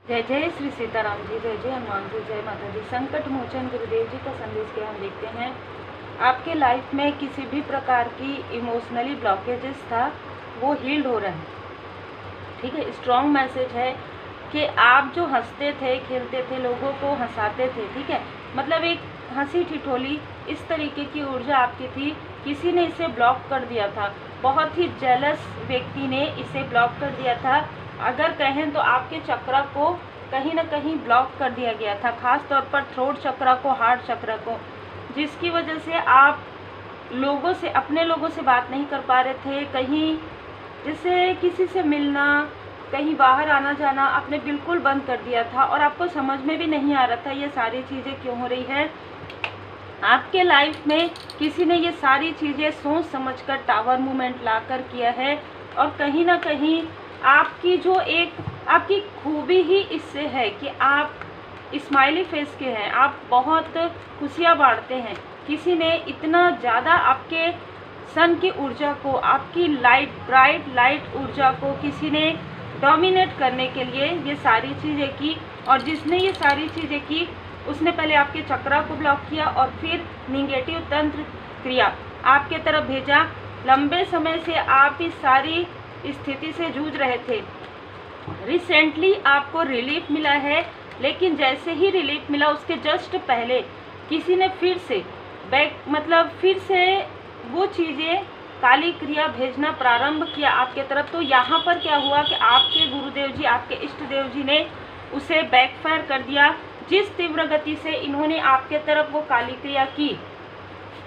जय जय श्री सीताराम जी, जय जय हनुमान जी, जय माता दी। संकट मोचन गुरुदेव जी का संदेश क्या हम देखते हैं। आपके लाइफ में किसी भी प्रकार की इमोशनली ब्लॉकेजेस था, वो हील्ड हो रहा है। ठीक है, स्ट्रॉन्ग मैसेज है कि आप जो हंसते थे, खेलते थे, लोगों को हंसाते थे, ठीक है, मतलब एक हंसी ठिठोली इस तरीके की ऊर्जा आपकी थी, किसी ने इसे ब्लॉक कर दिया था। बहुत ही जेलस व्यक्ति ने इसे ब्लॉक कर दिया था। अगर कहें तो आपके चक्र को कहीं ना कहीं ब्लॉक कर दिया गया था, खास तौर पर थ्रोट चक्र को, हार्ट चक्र को, जिसकी वजह से आप लोगों से, अपने लोगों से बात नहीं कर पा रहे थे। कहीं जैसे किसी से मिलना, कहीं बाहर आना जाना आपने बिल्कुल बंद कर दिया था, और आपको समझ में भी नहीं आ रहा था ये सारी चीज़ें क्यों हो रही है। आपके लाइफ में किसी ने ये सारी चीज़ें सोच समझकर टावर मूवमेंट लाकर किया है, और कहीं ना कहीं आपकी जो एक आपकी खूबी ही इससे है कि आप स्माइली फेस के हैं, आप बहुत खुशियाँ बांटते हैं। किसी ने इतना ज़्यादा आपके सन की ऊर्जा को, आपकी लाइट, ब्राइट लाइट ऊर्जा को किसी ने डोमिनेट करने के लिए ये सारी चीज़ें की, और जिसने ये सारी चीज़ें की उसने पहले आपके चक्रा को ब्लॉक किया और फिर निगेटिव तंत्र क्रिया आपके तरफ भेजा। लंबे समय से आप इस सारी स्थिति से जूझ रहे थे। रिसेंटली आपको रिलीफ मिला है, लेकिन जैसे ही रिलीफ मिला उसके जस्ट पहले किसी ने फिर से फिर से वो चीज़ें, काली क्रिया भेजना प्रारंभ किया आपके तरफ। तो यहाँ पर क्या हुआ कि आपके गुरुदेव जी, आपके इष्ट देव जी ने उसे बैकफायर कर दिया। जिस तीव्र गति से इन्होंने आपके तरफ वो काली क्रिया की,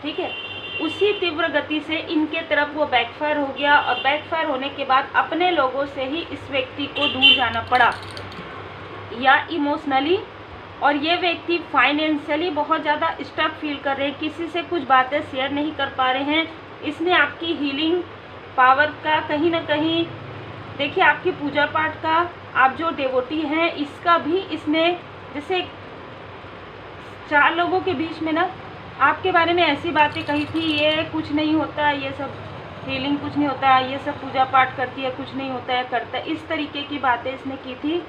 ठीक है, उसी तीव्र गति से इनके तरफ वो बैकफायर हो गया, और बैकफायर होने के बाद अपने लोगों से ही इस व्यक्ति को दूर जाना पड़ा, या इमोशनली, और ये व्यक्ति फाइनेंशियली बहुत ज़्यादा स्टक फील कर रहे हैं, किसी से कुछ बातें शेयर नहीं कर पा रहे हैं। इसने आपकी हीलिंग पावर का कहीं ना कहीं, देखिए, आपकी पूजा पाठ का, आप जो डेवोटी हैं, इसका भी इसने, जैसे 4 लोगों के बीच में ना आपके बारे में ऐसी बातें कही थी, ये कुछ नहीं होता, ये सब हीलिंग कुछ नहीं होता, ये सब पूजा पाठ करती है, कुछ नहीं होता है, करता है, इस तरीके की बातें इसने की थी।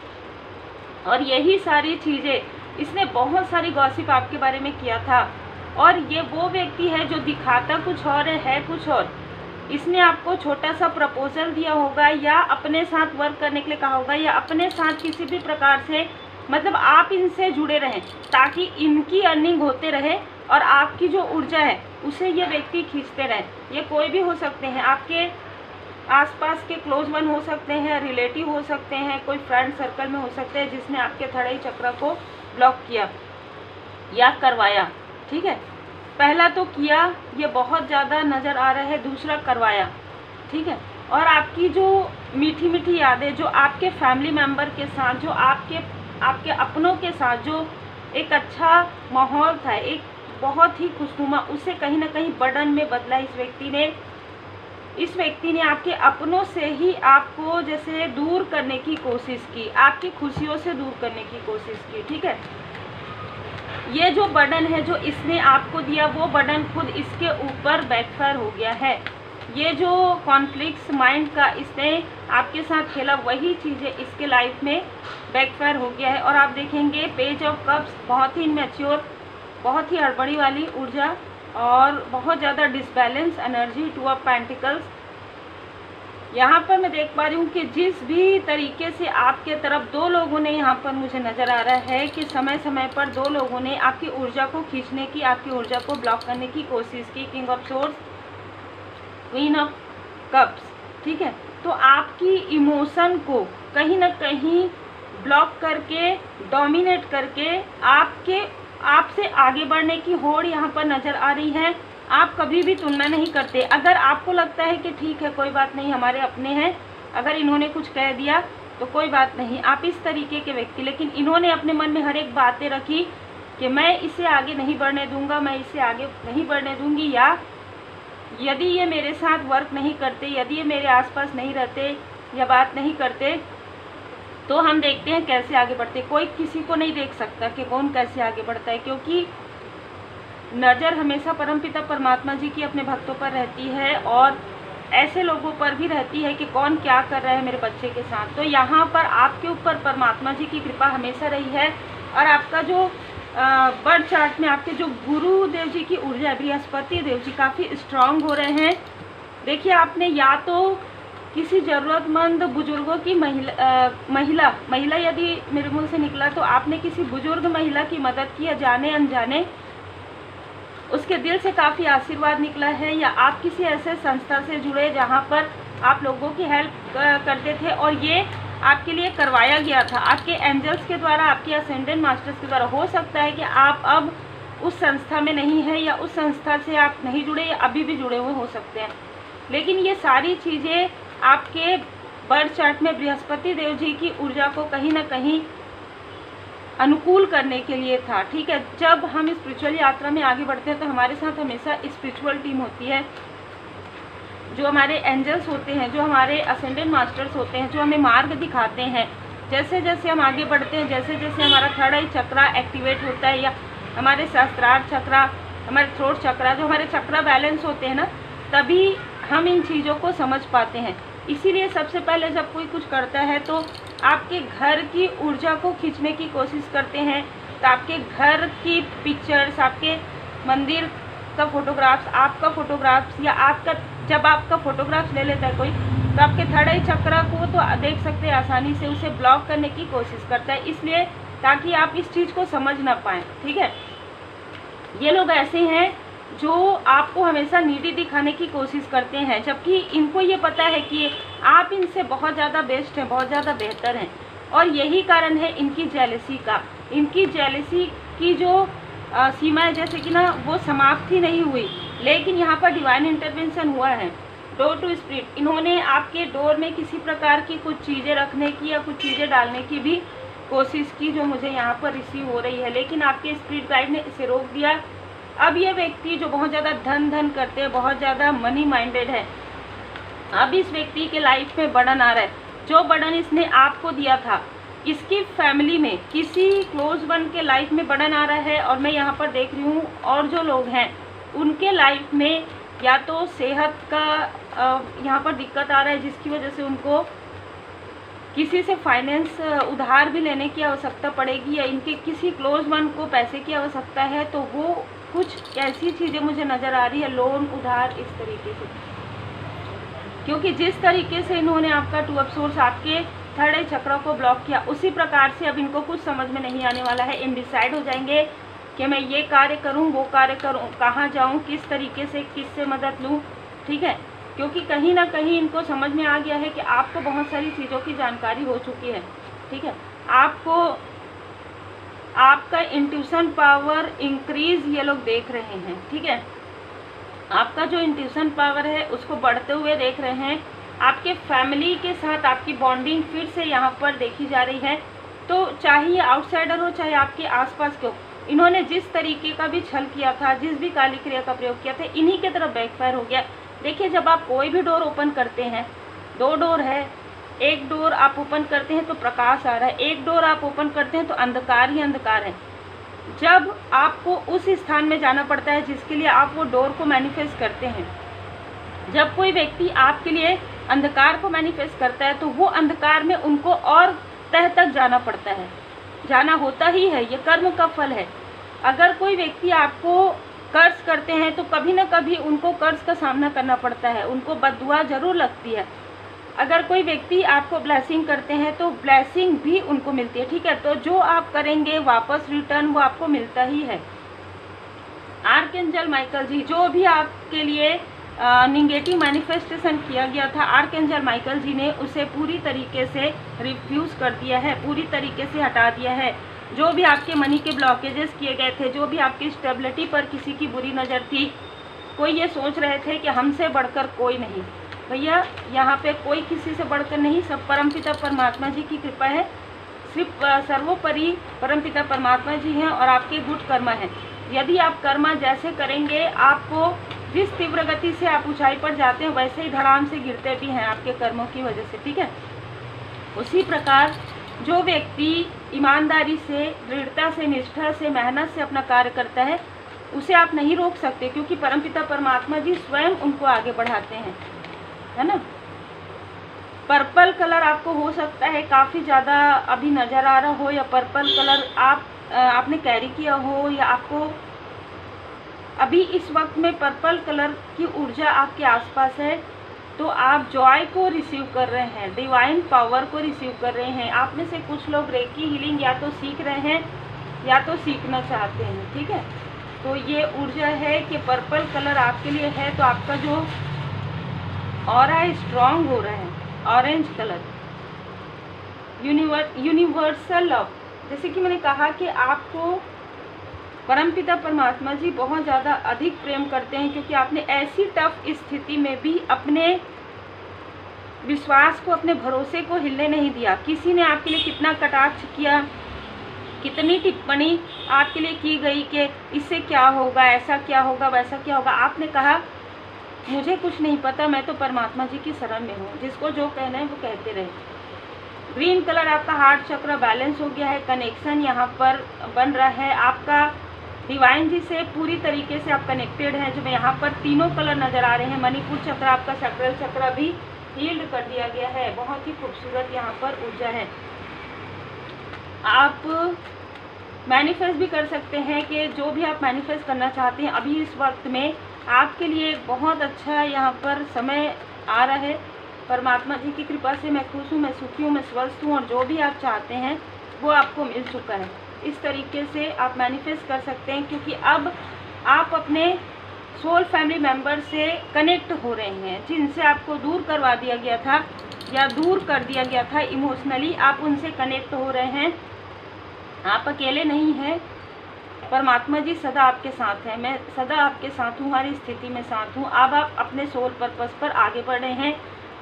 और यही सारी चीज़ें इसने, बहुत सारी गॉसिप आपके बारे में किया था। और ये वो व्यक्ति है जो दिखाता कुछ और है कुछ और। इसने आपको छोटा सा प्रपोजल दिया होगा, या अपने साथ वर्क करने के लिए कहा होगा, या अपने साथ किसी भी प्रकार से, मतलब आप इनसे जुड़े रहें ताकि इनकी अर्निंग होते रहे, और आपकी जो ऊर्जा है उसे ये व्यक्ति खींचते रहें। ये कोई भी हो सकते हैं, आपके आसपास के क्लोज वन हो सकते हैं, रिलेटिव हो सकते हैं, कोई फ्रेंड सर्कल में हो सकते हैं, जिसने आपके थड़ई चक्र को ब्लॉक किया या करवाया। ठीक है, पहला तो किया, ये बहुत ज़्यादा नज़र आ रहा है, दूसरा करवाया। ठीक है, और आपकी जो मीठी मीठी यादें, जो आपके फैमिली मेम्बर के साथ, जो आपके अपनों के साथ जो एक अच्छा माहौल था, एक बहुत ही खुशनुमा, उसे कहीं ना कहीं बर्डन में बदला इस व्यक्ति ने आपके अपनों से ही आपको जैसे दूर करने की कोशिश की, आपकी खुशियों से दूर करने की कोशिश की। ठीक है, ये जो बर्डन है जो इसने आपको दिया, वो बर्डन खुद इसके ऊपर बैकफायर हो गया है। ये जो कॉन्फ्लिक्ट्स माइंड का इसने आपके साथ खेला, वही चीज़ें इसके लाइफ में बैकफायर हो गया है। और आप देखेंगे पेज ऑफ कप्स, बहुत ही इमैच्योर, बहुत ही हड़बड़ी वाली ऊर्जा, और बहुत ज़्यादा डिसबैलेंस एनर्जी, 2 ऑफ पेंटिकल्स। यहाँ पर मैं देख पा रही हूँ कि जिस भी तरीके से आपके तरफ 2 लोगों ने, यहाँ पर मुझे नज़र आ रहा है कि समय समय पर 2 लोगों ने आपकी ऊर्जा को खींचने की, आपकी ऊर्जा को ब्लॉक करने की कोशिश की। King of source, queen of cups. ठीक है, तो आपकी इमोशन को कहीं ना कहीं ब्लॉक करके, डोमिनेट करके, आपसे आगे बढ़ने की होड़ यहाँ पर नज़र आ रही है। आप कभी भी तुलना नहीं करते। अगर आपको लगता है कि ठीक है, कोई बात नहीं, हमारे अपने हैं, अगर इन्होंने कुछ कह दिया तो कोई बात नहीं, आप इस तरीके के व्यक्ति, लेकिन इन्होंने अपने मन में हर एक बातें रखी कि मैं इसे आगे नहीं बढ़ने दूंगा, मैं इसे आगे नहीं बढ़ने दूंगी, या यदि ये मेरे साथ वर्क नहीं करते, यदि ये मेरे आसपास नहीं रहते या बात नहीं करते, तो हम देखते हैं कैसे आगे बढ़ते। कोई किसी को नहीं देख सकता कि कौन कैसे आगे बढ़ता है, क्योंकि नज़र हमेशा परमपिता परमात्मा जी की अपने भक्तों पर रहती है, और ऐसे लोगों पर भी रहती है कि कौन क्या कर रहा है मेरे बच्चे के साथ। तो यहाँ पर आपके ऊपर परमात्मा जी की कृपा हमेशा रही है। और आपका जो बर्थ चार्ट में आपके जो गुरुदेव जी की ऊर्जा, बृहस्पति देव जी काफ़ी स्ट्रांग हो रहे हैं। देखिए, आपने या तो किसी ज़रूरतमंद बुजुर्गों की महिला यदि मेरे मुंह से निकला तो आपने किसी बुजुर्ग महिला की मदद की है, जाने अनजाने उसके दिल से काफ़ी आशीर्वाद निकला है। या आप किसी ऐसे संस्था से जुड़े जहाँ पर आप लोगों की हेल्प करते थे और ये आपके लिए करवाया गया था आपके एंजल्स के द्वारा, आपके असेंडेंट मास्टर्स के द्वारा। हो सकता है कि आप अब उस संस्था में नहीं है या उस संस्था से आप नहीं जुड़े या अभी भी जुड़े हुए हो सकते हैं, लेकिन ये सारी चीज़ें आपके बर्थ चार्ट में बृहस्पति देव जी की ऊर्जा को कहीं ना कहीं अनुकूल करने के लिए था। ठीक है, जब हम स्पिरिचुअल यात्रा में आगे बढ़ते हैं तो हमारे साथ हमेशा स्पिरिचुअल टीम होती है, जो हमारे एंजल्स होते हैं, जो हमारे असेंडेंट मास्टर्स होते हैं, जो हमें मार्ग दिखाते हैं। जैसे जैसे हम आगे बढ़ते हैं, जैसे जैसे हमारा थर्ड आई चक्रा एक्टिवेट होता है या हमारे सहस्त्रार चक्रा, हमारे थ्रोट चक्रा, जो हमारे चक्रा बैलेंस होते हैं ना, तभी हम इन चीज़ों को समझ पाते हैं। इसीलिए सबसे पहले जब कोई कुछ करता है तो आपके घर की ऊर्जा को खींचने की कोशिश करते हैं। तो आपके घर की पिक्चर्स, आपके मंदिर का फोटोग्राफ्स, आपका फोटोग्राफ्स या आपका जब आपका फोटोग्राफ्स ले लेता है कोई, तो आपके थर्ड आई चक्र को तो देख सकते हैं आसानी से, उसे ब्लॉक करने की कोशिश करता है, इसलिए ताकि आप इस चीज़ को समझ ना पाएँ। ठीक है, ये लोग ऐसे हैं जो आपको हमेशा नीडी दिखाने की कोशिश करते हैं, जबकि इनको ये पता है कि आप इनसे बहुत ज़्यादा बेस्ट हैं, बहुत ज़्यादा बेहतर हैं। और यही कारण है इनकी जेलसी का। इनकी जेलसी की जो सीमा है, जैसे कि ना, वो समाप्त ही नहीं हुई, लेकिन यहाँ पर डिवाइन इंटरवेंशन हुआ है। डोर टू स्पिरिट, इन्होंने आपके डोर में किसी प्रकार की कुछ चीज़ें रखने की या कुछ चीज़ें डालने की भी कोशिश की, जो मुझे यहाँ पर रिसीव हो रही है, लेकिन आपके स्पिरिट गाइड ने इसे रोक दिया। अब ये व्यक्ति जो बहुत ज़्यादा धन करते हैं, बहुत ज़्यादा मनी माइंडेड है, अब इस व्यक्ति के लाइफ में बर्डन आ रहा है। जो बर्डन इसने आपको दिया था, इसकी फैमिली में किसी क्लोज वन के लाइफ में बर्डन आ रहा है। और मैं यहाँ पर देख रही हूँ, और जो लोग हैं उनके लाइफ में या तो सेहत का यहाँ पर दिक्कत आ रहा है, जिसकी वजह से उनको किसी से फाइनेंस उधार भी लेने की आवश्यकता पड़ेगी, या इनके किसी क्लोज वन को पैसे की आवश्यकता है, तो वो कुछ ऐसी चीज़ें मुझे नज़र आ रही है, लोन उधार इस तरीके से। क्योंकि जिस तरीके से इन्होंने आपका टू ऑफ सोर्स, आपके थर्ड आई चक्र को ब्लॉक किया, उसी प्रकार से अब इनको कुछ समझ में नहीं आने वाला है। इनडिसाइड हो जाएंगे कि मैं ये कार्य करूं, वो कार्य करूं, कहाँ जाऊं, किस तरीके से, किससे मदद लूं। ठीक है, क्योंकि कहीं ना कहीं इनको समझ में आ गया है कि आपको बहुत सारी चीज़ों की जानकारी हो चुकी है। ठीक है, आपको आपका इंट्यूशन पावर इंक्रीज ये लोग देख रहे हैं। ठीक है, आपका जो इंट्यूशन पावर है उसको बढ़ते हुए देख रहे हैं। आपके फैमिली के साथ आपकी बॉन्डिंग फिर से यहाँ पर देखी जा रही है। तो चाहे ये आउटसाइडर हो, चाहे आपके आसपास के हो, इन्होंने जिस तरीके का भी छल किया था, जिस भी काली क्रिया का प्रयोग किया था, इन्हीं के तरफ बैकफायर हो गया। देखिए, जब आप कोई भी डोर ओपन करते हैं, 2 डोर है, एक डोर आप ओपन करते हैं तो प्रकाश आ रहा है, एक डोर आप ओपन करते हैं तो अंधकार ही अंधकार है। जब आपको उस स्थान में जाना पड़ता है जिसके लिए आप वो डोर को मैनिफेस्ट करते हैं, जब कोई व्यक्ति आपके लिए अंधकार को मैनिफेस्ट करता है, तो वो अंधकार में उनको और तह तक जाना पड़ता है, जाना होता ही है, ये कर्म का फल है। अगर कोई व्यक्ति आपको कर्ज करते हैं तो कभी ना कभी उनको कर्ज का सामना करना पड़ता है, उनको बद्दुआ जरूर लगती है। अगर कोई व्यक्ति आपको ब्लेसिंग करते हैं तो ब्लेसिंग भी उनको मिलती है। ठीक है, तो जो आप करेंगे वापस रिटर्न वो आपको मिलता ही है। आर्कएंजल माइकल जी, जो भी आपके लिए निगेटिव मैनिफेस्टेशन किया गया था, आर्कएंजल माइकल जी ने उसे पूरी तरीके से रिफ्यूज़ कर दिया है, पूरी तरीके से हटा दिया है। जो भी आपके मनी के ब्लॉकेजेस किए गए थे, जो भी आपकी स्टेबिलिटी पर किसी की बुरी नज़र थी, कोई ये सोच रहे थे कि हमसे बढ़कर कोई नहीं, भैया यहाँ पे कोई किसी से बढ़कर नहीं, सब परमपिता परमात्मा जी की कृपा है। सिर्फ सर्वोपरि परमपिता परमात्मा जी हैं और आपके गुड कर्मा हैं। यदि आप कर्मा जैसे करेंगे, आपको जिस तीव्र गति से आप ऊंचाई पर जाते हैं वैसे ही धड़ाम से गिरते भी हैं आपके कर्मों की वजह से। ठीक है, उसी प्रकार जो व्यक्ति ईमानदारी से, दृढ़ता से, निष्ठा से, मेहनत से अपना कार्य करता है, उसे आप नहीं रोक सकते, क्योंकि परमपिता परमात्मा जी स्वयं उनको आगे बढ़ाते हैं। है ना। पर्पल कलर आपको हो सकता है काफ़ी ज़्यादा अभी नज़र आ रहा हो, या पर्पल कलर आपने कैरी किया हो, या आपको अभी इस वक्त में पर्पल कलर की ऊर्जा आपके आसपास है, तो आप जॉय को रिसीव कर रहे हैं, डिवाइन पावर को रिसीव कर रहे हैं। आप में से कुछ लोग रेकी हीलिंग या तो सीख रहे हैं या तो सीखना चाहते हैं, ठीक है। तो ये ऊर्जा है कि पर्पल कलर आपके लिए है, तो आपका जो ऑरा है स्ट्रॉन्ग हो रहा है। ऑरेंज कलर यूनिवर्सल लव, जैसे कि मैंने कहा कि आपको परमपिता परमात्मा जी बहुत ज़्यादा अधिक प्रेम करते हैं, क्योंकि आपने ऐसी टफ स्थिति में भी अपने विश्वास को, अपने भरोसे को हिलने नहीं दिया। किसी ने आपके लिए कितना कटाक्ष किया, कितनी टिप्पणी आपके लिए की गई कि इससे क्या होगा, ऐसा क्या होगा, वैसा क्या होगा, आपने कहा मुझे कुछ नहीं पता, मैं तो परमात्मा जी की शरण में हूँ, जिसको जो कहना है वो कहते रहे। ग्रीन कलर आपका हार्ट चक्र बैलेंस हो गया है, कनेक्शन यहाँ पर बन रहा है आपका डिवाइन जी से पूरी तरीके से आप कनेक्टेड हैं। जो यहाँ पर तीनों कलर नज़र आ रहे हैं, मणिपुर चक्र आपका सैक्रल चक्र भी हील्ड कर दिया गया है। बहुत ही खूबसूरत यहाँ पर ऊर्जा है। आप मैनिफेस्ट भी कर सकते हैं कि जो भी आप मैनिफेस्ट करना चाहते हैं अभी इस वक्त में आपके लिए बहुत अच्छा यहाँ पर समय आ रहा है। परमात्मा जी की कृपा से मैं खुश हूँ, मैं सुखी हूँ, मैं स्वस्थ हूँ, और जो भी आप चाहते हैं वो आपको मिल चुका है। इस तरीके से आप मैनिफेस्ट कर सकते हैं, क्योंकि अब आप अपने सोल फैमिली मेम्बर से कनेक्ट हो रहे हैं, जिनसे आपको दूर करवा दिया गया था या दूर कर दिया गया था इमोशनली, आप उनसे कनेक्ट हो रहे हैं। आप अकेले नहीं हैं, परमात्मा जी सदा आपके साथ हैं। मैं सदा आपके साथ हूँ, हर स्थिति में साथ हूँ। अब आप अपने सोल पर्पस पर आगे बढ़ रहे हैं।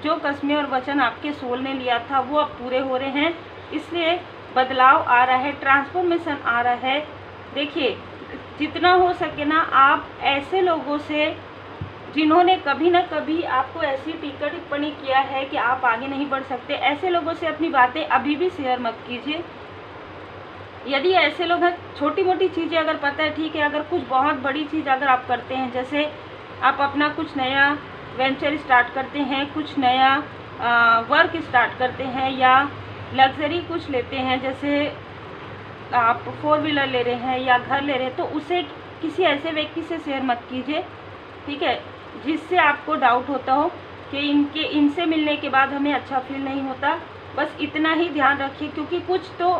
जो कस्में और वचन आपके सोल ने लिया था वो अब पूरे हो रहे हैं, इसलिए बदलाव आ रहा है, ट्रांसफॉर्मेशन आ रहा है। देखिए, जितना हो सके ना आप ऐसे लोगों से जिन्होंने कभी ना कभी आपको ऐसी टीका टिप्पणी किया है कि आप आगे नहीं बढ़ सकते, ऐसे लोगों से अपनी बातें अभी भी शेयर मत कीजिए। यदि ऐसे लोग हैं, छोटी मोटी चीज़ें अगर पता है ठीक है, अगर कुछ बहुत बड़ी चीज़ अगर आप करते हैं, जैसे आप अपना कुछ नया वेंचर स्टार्ट करते हैं, कुछ नया वर्क स्टार्ट करते हैं, या लग्जरी कुछ लेते हैं, जैसे आप 4 व्हीलर ले रहे हैं या घर ले रहे हैं, तो उसे किसी ऐसे व्यक्ति से शेयर मत कीजिए, ठीक है, जिससे आपको डाउट होता हो कि इनसे मिलने के बाद हमें अच्छा फील नहीं होता। बस इतना ही ध्यान रखिए, क्योंकि कुछ तो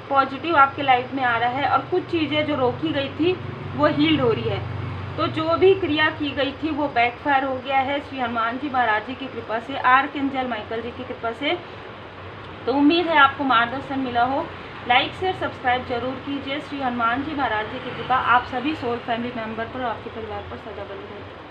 पॉजिटिव आपके लाइफ में आ रहा है और कुछ चीज़ें जो रोकी गई थी वो हील्ड हो रही है। तो जो भी क्रिया की गई थी वो बैकफायर हो गया है श्री हनुमान जी महाराज जी की कृपा से, आर्कएंजल माइकल जी की कृपा से। तो उम्मीद है आपको मार्गदर्शन मिला हो। लाइक शेयर सब्सक्राइब जरूर कीजिए। श्री हनुमान जी महाराज जी की कृपा आप सभी सोल फैमिली मेम्बर पर और आपके परिवार पर सदा बनी रहे।